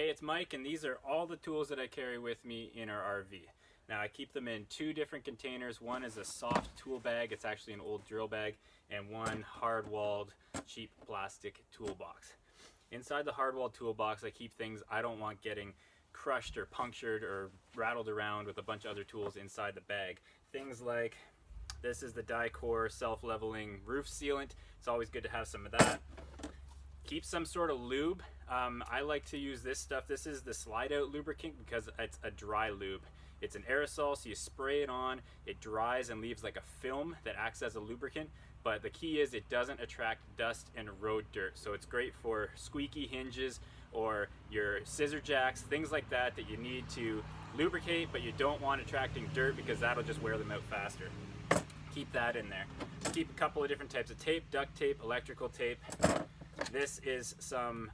Hey, it's Mike, and these are all the tools that I carry with me in our RV. Now, I keep them in two different containers. One is a soft tool bag, it's actually an old drill bag, and one hard-walled, cheap plastic toolbox. Inside the hard-walled toolbox, I keep things I don't want getting crushed or punctured or rattled around with a bunch of other tools inside the bag. Things like, this is the Dicor self-leveling roof sealant. It's always good to have some of that. Keep some sort of lube. I like to use this stuff. This is the slide out lubricant because it's a dry lube. It's an aerosol, so you spray it on, it dries and leaves like a film that acts as a lubricant. But the key is it doesn't attract dust and road dirt. So it's great for squeaky hinges or your scissor jacks, things like that that you need to lubricate, but you don't want attracting dirt because that'll just wear them out faster. Keep that in there. Keep a couple of different types of tape, duct tape, electrical tape. This is some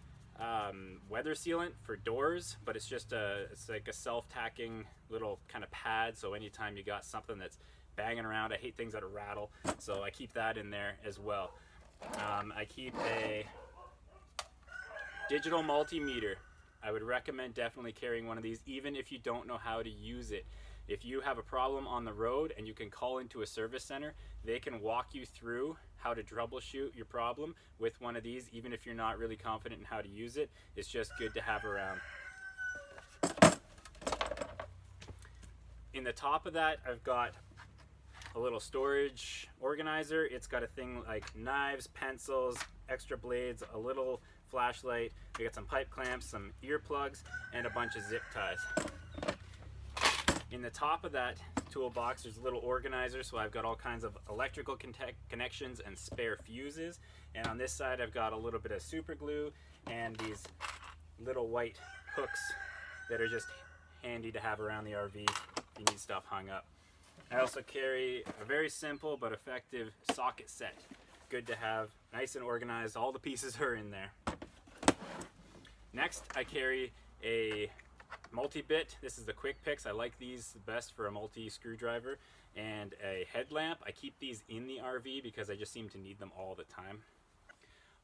weather sealant for doors, but it's just it's like a self-tacking little kind of pad, so anytime you got something that's banging around, I hate things that rattle, so I keep that in there as well. I keep a digital multimeter. I would recommend definitely carrying one of these, even if you don't know how to use it. If you have a problem on the road and you can call into a service center, they can walk you through how to troubleshoot your problem with one of these, even if you're not really confident in how to use it. It's just good to have around. In the top of that, I've got a little storage organizer. It's got a thing like knives, pencils, extra blades, a little flashlight. We got some pipe clamps, some earplugs, and a bunch of zip ties. In the top of that toolbox, there's a little organizer, so I've got all kinds of electrical connections and spare fuses. And on this side, I've got a little bit of super glue and these little white hooks that are just handy to have around the RV if you need stuff hung up. I also carry a very simple but effective socket set. Good to have, nice and organized, all the pieces are in there. Next, I carry a multi-bit. This is the Quick Picks. I like these the best for a multi-screwdriver, and a headlamp. I keep these in the RV because I just seem to need them all the time.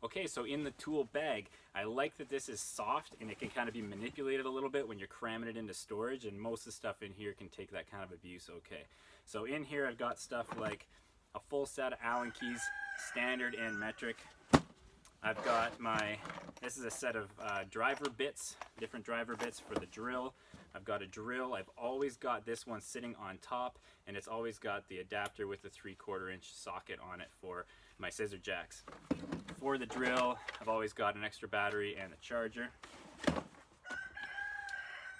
Okay, so in the tool bag, I like that this is soft and it can kind of be manipulated a little bit when you're cramming it into storage, and most of the stuff in here can take that kind of abuse okay. So in here I've got stuff like a full set of Allen keys, standard and metric. I've got this is a set of driver bits, different driver bits for the drill. I've got a drill. I've always got this one sitting on top, and it's always got the adapter with the 3/4 inch socket on it for my scissor jacks. For the drill, I've always got an extra battery and a charger.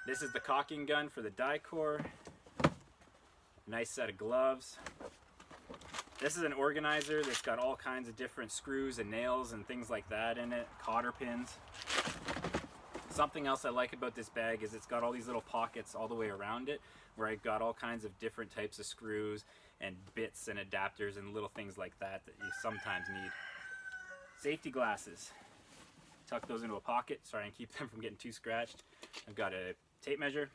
This is the caulking gun for the Dicor. Nice set of gloves. This is an organizer that's got all kinds of different screws and nails and things like that in it, cotter pins. Something else I like about this bag is it's got all these little pockets all the way around it where I've got all kinds of different types of screws and bits and adapters and little things like that that you sometimes need. Safety glasses. Tuck those into a pocket, try and keep them from getting too scratched. I've got a tape measure,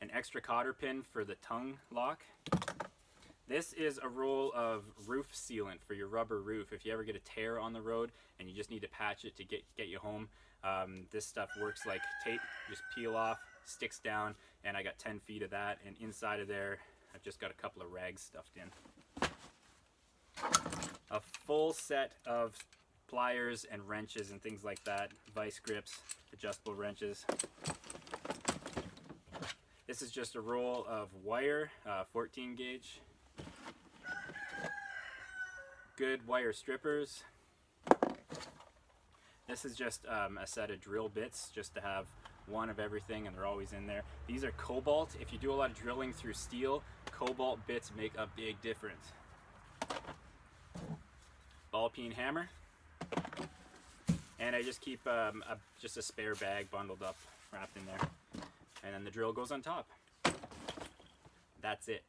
an extra cotter pin for the tongue lock. This is a roll of roof sealant for your rubber roof. If you ever get a tear on the road and you just need to patch it to get you home, this stuff works like tape. Just peel off, sticks down, and I got 10 feet of that, and inside of there I've just got a couple of rags stuffed in. A full set of pliers and wrenches and things like that, vice grips, adjustable wrenches. This is just a roll of wire, 14 gauge. Good wire strippers. This is just a set of drill bits just to have one of everything, and they're always in there. These are cobalt. If you do a lot of drilling through steel, cobalt bits make a big difference. Ball peen hammer. And I just keep just a spare bag bundled up, wrapped in there. And then the drill goes on top. That's it.